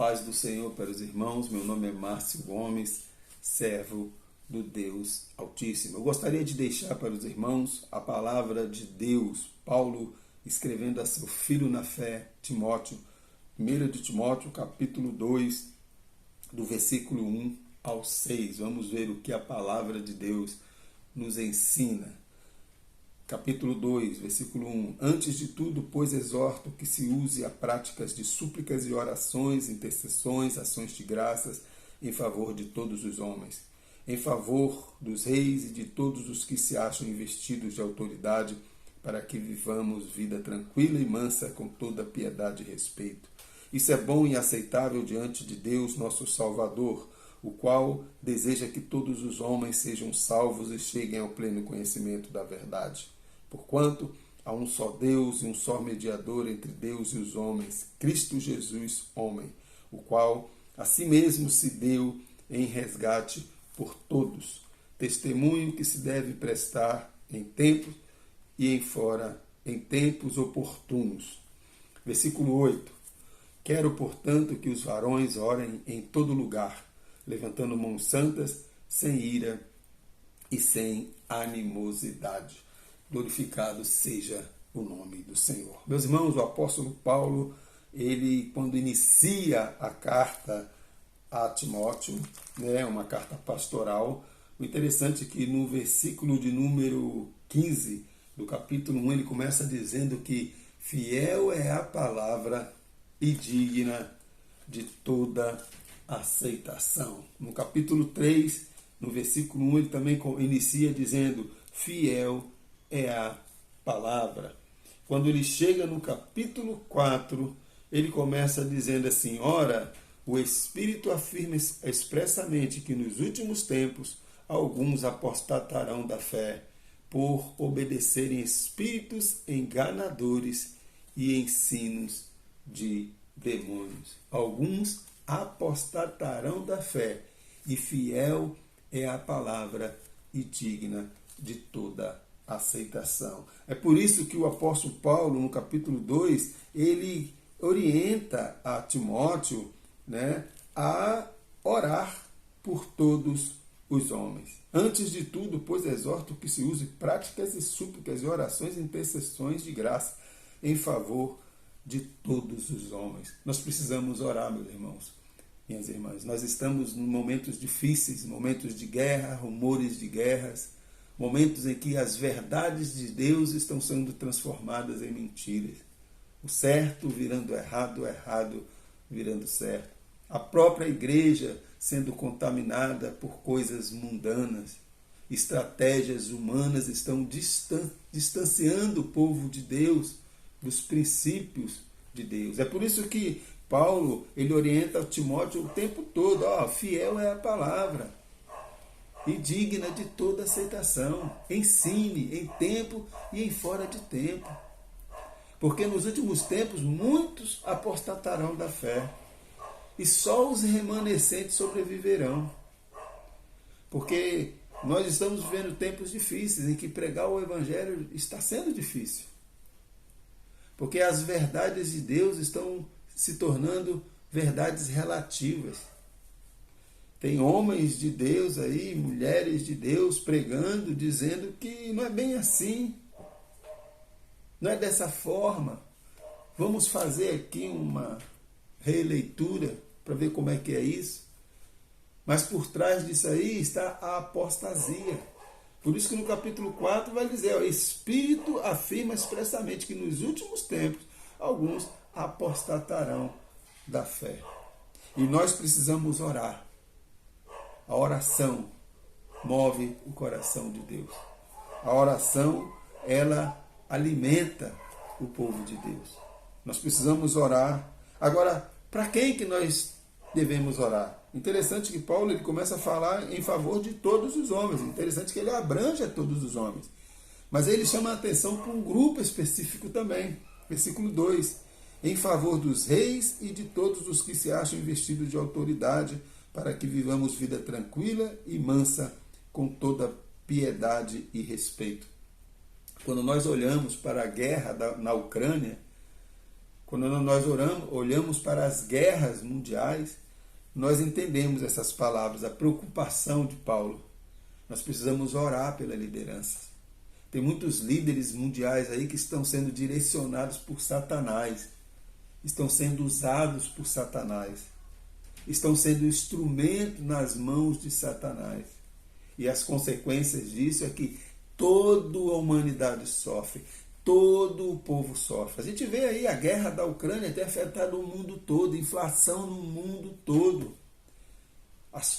paz do Senhor para os irmãos. Meu nome é Márcio Gomes, servo do Deus Altíssimo. Eu gostaria de deixar para os irmãos a palavra de Deus. Paulo escrevendo a seu filho na fé, Timóteo, 1 de Timóteo, capítulo 2, do versículo 1 ao 6. Vamos ver o que a palavra de Deus nos ensina. Capítulo 2, versículo 1. Antes de tudo, pois, exorto que se use a práticas de súplicas e orações, intercessões, ações de graças em favor de todos os homens, em favor dos reis e de todos os que se acham investidos de autoridade, para que vivamos vida tranquila e mansa com toda piedade e respeito. Isso é bom e aceitável diante de Deus, nosso Salvador, o qual deseja que todos os homens sejam salvos e cheguem ao pleno conhecimento da verdade. Porquanto há um só Deus e um só mediador entre Deus e os homens, Cristo Jesus, homem, o qual a si mesmo se deu em resgate por todos. Testemunho que se deve prestar em tempos e em tempos oportunos. Versículo 8. Quero, portanto, que os varões orem em todo lugar, levantando mãos santas, sem ira e sem animosidade. Glorificado seja o nome do Senhor. Meus irmãos, o apóstolo Paulo, ele quando inicia a carta a Timóteo, uma carta pastoral, o interessante é que no versículo de número 15 do capítulo 1, ele começa dizendo que fiel é a palavra e digna de toda aceitação. No capítulo 3, no versículo 1, ele também inicia dizendo fiel é a palavra. Quando ele chega no capítulo 4, ele começa dizendo assim: ora, o Espírito afirma expressamente que nos últimos tempos alguns apostatarão da fé, por obedecerem espíritos enganadores e ensinos de demônios. Alguns apostatarão da fé, e fiel é a palavra e digna de toda aceitação. É por isso que o apóstolo Paulo, no capítulo 2, ele orienta a Timóteo, a orar por todos os homens. Antes de tudo, pois, exorto que se use práticas e súplicas e orações e intercessões de graça em favor de todos os homens. Nós precisamos orar, meus irmãos, minhas irmãs. Nós estamos em momentos difíceis, momentos de guerra, rumores de guerras, momentos em que as verdades de Deus estão sendo transformadas em mentiras. O certo virando errado, o errado virando certo. A própria igreja sendo contaminada por coisas mundanas. Estratégias humanas estão distanciando o povo de Deus dos princípios de Deus. É por isso que Paulo, ele orienta Timóteo o tempo todo: fiel é a palavra e digna de toda aceitação. Ensine em tempo e em fora de tempo. Porque nos últimos tempos muitos apostatarão da fé, e só os remanescentes sobreviverão. Porque nós estamos vivendo tempos difíceis, em que pregar o Evangelho está sendo difícil. Porque as verdades de Deus estão se tornando verdades relativas. Tem homens de Deus aí, mulheres de Deus pregando, dizendo que não é bem assim. Não é dessa forma. Vamos fazer aqui uma releitura para ver como é que é isso. Mas por trás disso aí está a apostasia. Por isso que no capítulo 4 vai dizer: o Espírito afirma expressamente que nos últimos tempos alguns apostatarão da fé. E nós precisamos orar. A oração move o coração de Deus. A oração, ela alimenta o povo de Deus. Nós precisamos orar. Agora, para quem que nós devemos orar? Interessante que Paulo, ele começa a falar em favor de todos os homens. Interessante que ele abrange a todos os homens. Mas ele chama a atenção para um grupo específico também. Versículo 2. Em favor dos reis e de todos os que se acham investidos de autoridade, para que vivamos vida tranquila e mansa, com toda piedade e respeito. Quando nós olhamos para a guerra na Ucrânia, Quando nós olhamos para as guerras mundiais, nós entendemos essas palavras, a preocupação de Paulo. Nós precisamos orar pela liderança. Tem muitos líderes mundiais aí que estão sendo direcionados por Satanás, estão sendo usados por Satanás, estão sendo instrumento nas mãos de Satanás. E as consequências disso é que toda a humanidade sofre, todo o povo sofre. A gente vê aí a guerra da Ucrânia ter afetado o mundo todo, inflação no mundo todo,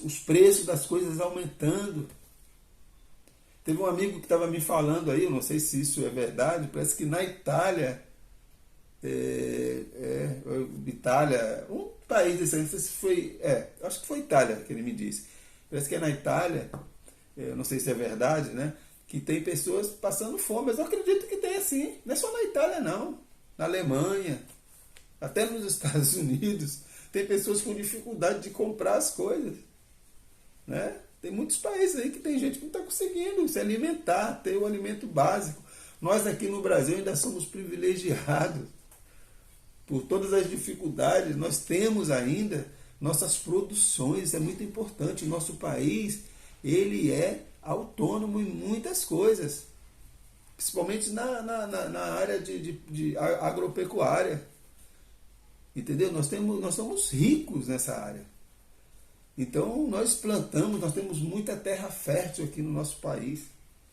os preços das coisas aumentando. Teve um amigo que estava me falando aí, eu não sei se isso é verdade, parece que na Itália, Itália, um país desse aí, não sei se foi, acho que foi Itália que ele me disse. Parece que é na Itália, eu não sei se é verdade, né? Que tem pessoas passando fome, mas eu acredito que tem assim. Não é só na Itália, não. Na Alemanha, até nos Estados Unidos, tem pessoas com dificuldade de comprar as coisas, né? Tem muitos países aí que tem gente que não está conseguindo se alimentar, ter o alimento básico. Nós aqui no Brasil ainda somos privilegiados. Por todas as dificuldades, nós temos ainda nossas produções, é muito importante. O nosso país, ele é autônomo em muitas coisas, principalmente na área de agropecuária. Entendeu? Nós somos ricos nessa área. Então, nós plantamos, nós temos muita terra fértil aqui no nosso país.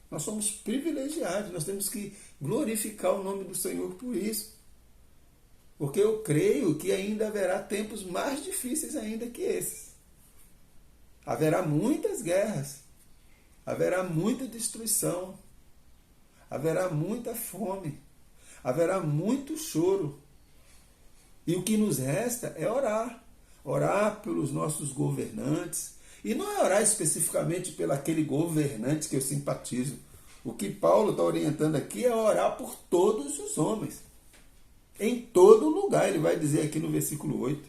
Nós somos privilegiados, nós temos que glorificar o nome do Senhor por isso. Porque eu creio que ainda haverá tempos mais difíceis ainda que esses. Haverá muitas guerras, haverá muita destruição, haverá muita fome, haverá muito choro. E o que nos resta é orar. Orar pelos nossos governantes. E não é orar especificamente pelo aquele governante que eu simpatizo. O que Paulo está orientando aqui é orar por todos os homens. Em todo lugar, ele vai dizer aqui no versículo 8.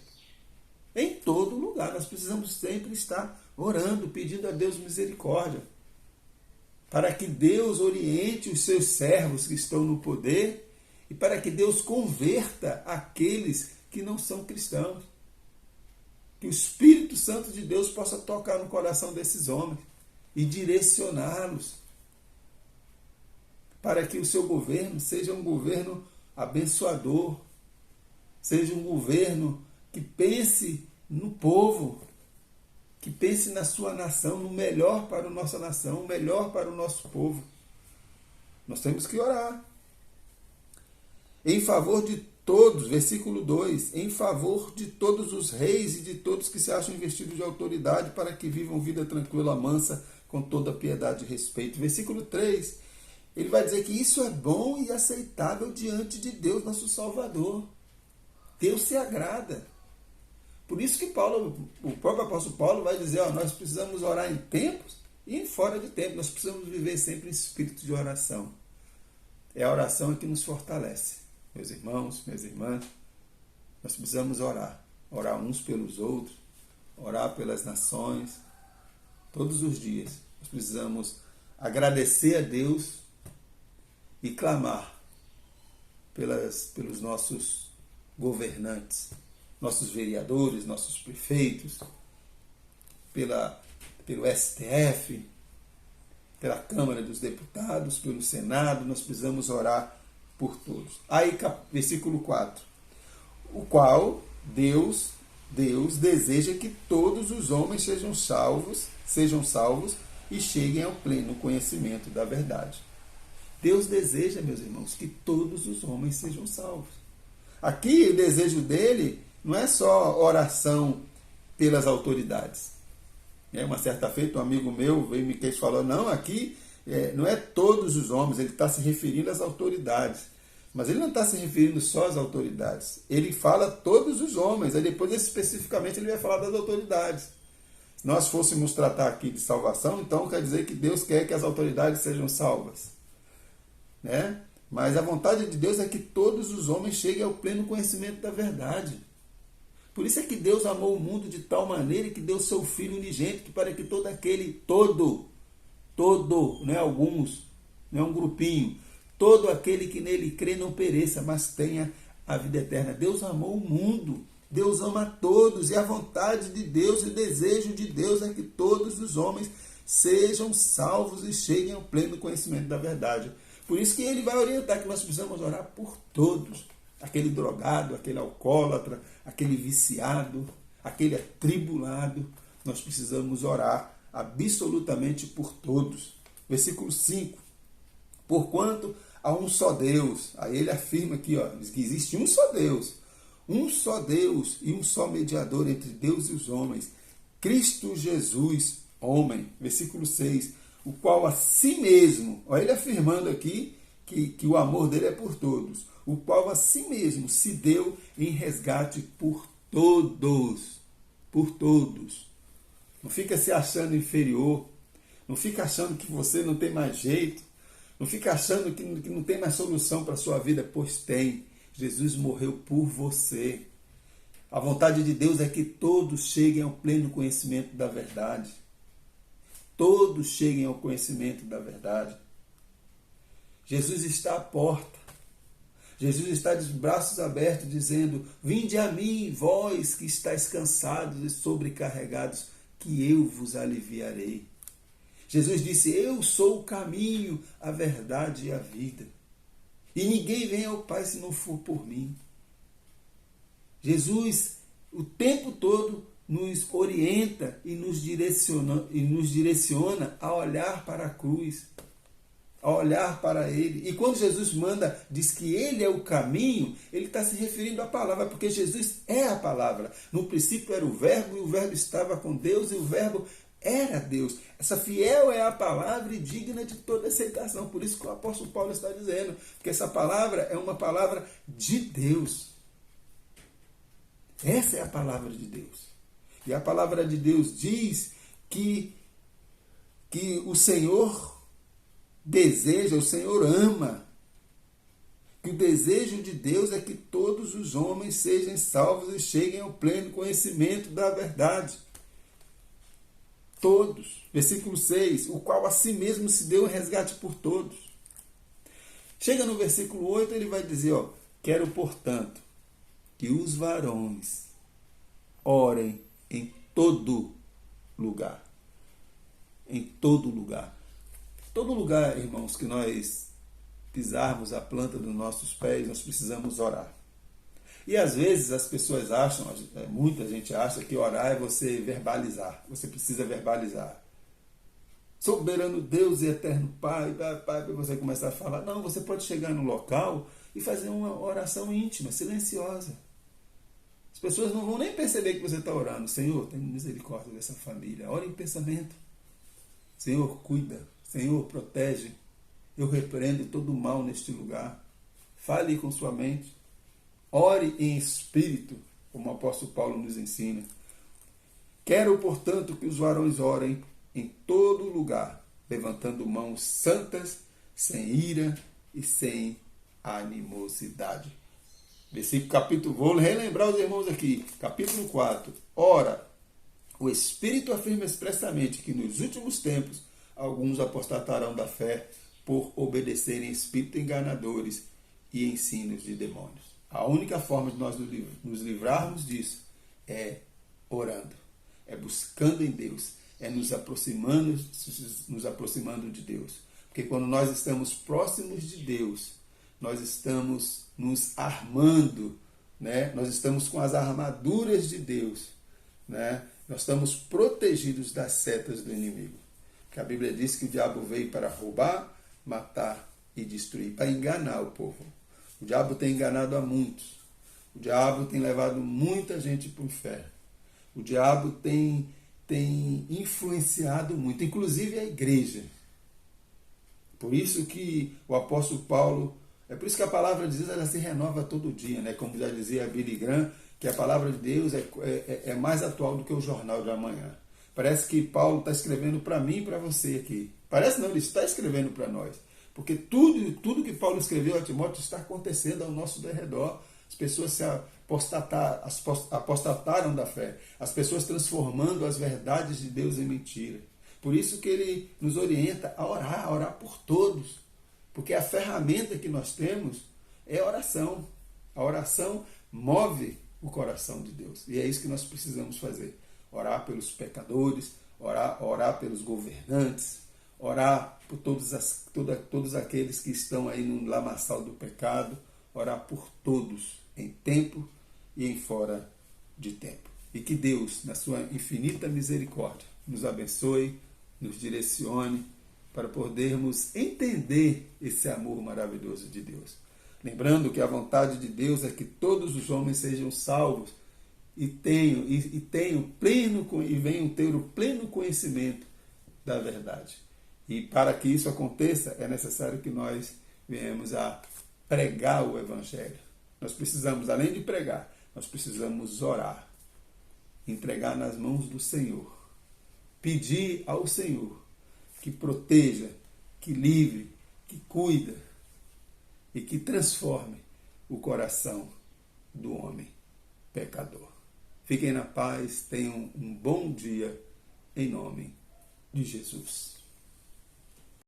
Em todo lugar, nós precisamos sempre estar orando, pedindo a Deus misericórdia. Para que Deus oriente os seus servos que estão no poder e para que Deus converta aqueles que não são cristãos. Que o Espírito Santo de Deus possa tocar no coração desses homens e direcioná-los para que o seu governo seja um governo abençoador, seja um governo que pense no povo, que pense na sua nação, no melhor para a nossa nação, o melhor para o nosso povo. Nós temos que orar. Em favor de todos, versículo 2, em favor de todos os reis e de todos que se acham investidos de autoridade para que vivam vida tranquila, mansa, com toda piedade e respeito. Versículo 3, ele vai dizer que isso é bom e aceitável diante de Deus, nosso Salvador. Deus se agrada. Por isso que o próprio apóstolo Paulo vai dizer, nós precisamos orar em tempos e em fora de tempo. Nós precisamos viver sempre em espírito de oração. É a oração que nos fortalece. Meus irmãos, minhas irmãs, nós precisamos orar. Orar uns pelos outros, orar pelas nações, todos os dias. Nós precisamos agradecer a Deus e clamar pelos nossos governantes, nossos vereadores, nossos prefeitos, pelo STF, pela Câmara dos Deputados, pelo Senado. Nós precisamos orar por todos. Aí, versículo 4. O qual Deus deseja que todos os homens sejam salvos e cheguem ao pleno conhecimento da verdade. Deus deseja, meus irmãos, que todos os homens sejam salvos. Aqui, o desejo dele não é só oração pelas autoridades. Uma certa feita, um amigo meu veio me falou, não, aqui não é todos os homens, ele está se referindo às autoridades. Mas ele não está se referindo só às autoridades. Ele fala todos os homens. Aí depois, especificamente, ele vai falar das autoridades. Se nós fôssemos tratar aqui de salvação, então quer dizer que Deus quer que as autoridades sejam salvas. Né? Mas a vontade de Deus é que todos os homens cheguem ao pleno conhecimento da verdade. Por isso é que Deus amou o mundo de tal maneira que deu seu Filho unigênito para que todo aquele, não é alguns, não é um grupinho, todo aquele que nele crê não pereça, mas tenha a vida eterna. Deus amou o mundo. Deus ama a todos. E a vontade de Deus e o desejo de Deus é que todos os homens sejam salvos e cheguem ao pleno conhecimento da verdade. Por isso que ele vai orientar que nós precisamos orar por todos. Aquele drogado, aquele alcoólatra, aquele viciado, aquele atribulado. Nós precisamos orar absolutamente por todos. Versículo 5. Porquanto há um só Deus. Aí ele afirma aqui, que existe um só Deus. Um só Deus e um só mediador entre Deus e os homens. Cristo Jesus, homem. Versículo 6. O qual a si mesmo, olha ele afirmando aqui que o amor dele é por todos. O qual a si mesmo se deu em resgate por todos. Por todos. Não fica se achando inferior. Não fica achando que você não tem mais jeito. Não fica achando que não tem mais solução para a sua vida, pois tem. Jesus morreu por você. A vontade de Deus é que todos cheguem ao pleno conhecimento da verdade. Todos cheguem ao conhecimento da verdade. Jesus está à porta. Jesus está de braços abertos dizendo: vinde a mim, vós que estáis cansados e sobrecarregados, que eu vos aliviarei. Jesus disse: eu sou o caminho, a verdade e a vida. E ninguém vem ao Pai se não for por mim. Jesus, o tempo todo, nos orienta e nos direciona a olhar para a cruz, a olhar para Ele. E quando Jesus diz que Ele é o caminho, Ele está se referindo à palavra, porque Jesus é a palavra. No princípio era o Verbo, e o Verbo estava com Deus, e o Verbo era Deus. Essa fiel é a palavra e digna de toda aceitação. Por isso que o apóstolo Paulo está dizendo, que essa palavra é uma palavra de Deus. Essa é a palavra de Deus. E a palavra de Deus diz que o Senhor deseja, o Senhor ama. Que o desejo de Deus é que todos os homens sejam salvos e cheguem ao pleno conhecimento da verdade. Todos. Versículo 6. O qual a si mesmo se deu em resgate por todos. Chega no versículo 8, ele vai dizer, quero, portanto, que os varões orem em todo lugar. Em todo lugar. Todo lugar, irmãos, que nós pisarmos a planta dos nossos pés, nós precisamos orar. E às vezes as pessoas acham, muita gente acha que orar é você verbalizar. Você precisa verbalizar. Soberano Deus e eterno Pai, você começar a falar. Não, você pode chegar no local e fazer uma oração íntima, silenciosa. As pessoas não vão nem perceber que você está orando. Senhor, tenha misericórdia dessa família. Ore em pensamento. Senhor, cuida. Senhor, protege. Eu repreendo todo o mal neste lugar. Fale com sua mente. Ore em espírito, como o apóstolo Paulo nos ensina. Quero, portanto, que os varões orem em todo lugar, levantando mãos santas, sem ira e sem animosidade. Vou relembrar os irmãos aqui, capítulo 4. Ora, o Espírito afirma expressamente que nos últimos tempos alguns apostatarão da fé por obedecerem espíritos enganadores e ensinos de demônios. A única forma de nós nos livrarmos disso é orando, é buscando em Deus, é nos aproximando de Deus. Porque quando nós estamos próximos de Deus, nós estamos nos armando, né? Nós estamos com as armaduras de Deus, né? Nós estamos protegidos das setas do inimigo. Porque a Bíblia diz que o diabo veio para roubar, matar e destruir, para enganar o povo. O diabo tem enganado a muitos. O diabo tem levado muita gente para o inferno. O diabo tem influenciado muito, inclusive a igreja. Por isso que o apóstolo Paulo, é por isso que a palavra de Deus ela se renova todo dia, né? Como já dizia a Billy Graham, que a palavra de Deus é mais atual do que o jornal de amanhã. Parece que Paulo está escrevendo para mim e para você aqui. Parece não, ele está escrevendo para nós. Porque tudo que Paulo escreveu a Timóteo está acontecendo ao nosso derredor. As pessoas se apostataram da fé. As pessoas transformando as verdades de Deus em mentira. Por isso que ele nos orienta a orar por todos. Porque a ferramenta que nós temos é a oração. A oração move o coração de Deus. E é isso que nós precisamos fazer. Orar pelos pecadores, orar pelos governantes, orar por todos aqueles que estão aí no lamaçal do pecado, orar por todos, em tempo e em fora de tempo. E que Deus, na sua infinita misericórdia, nos abençoe, nos direcione, para podermos entender esse amor maravilhoso de Deus. Lembrando que a vontade de Deus é que todos os homens sejam salvos e venham ter o pleno conhecimento da verdade. E para que isso aconteça, é necessário que nós venhamos a pregar o Evangelho. Nós precisamos, além de pregar, nós precisamos orar, entregar nas mãos do Senhor, pedir ao Senhor que proteja, que livre, que cuida e que transforme o coração do homem pecador. Fiquem na paz, tenham um bom dia, em nome de Jesus.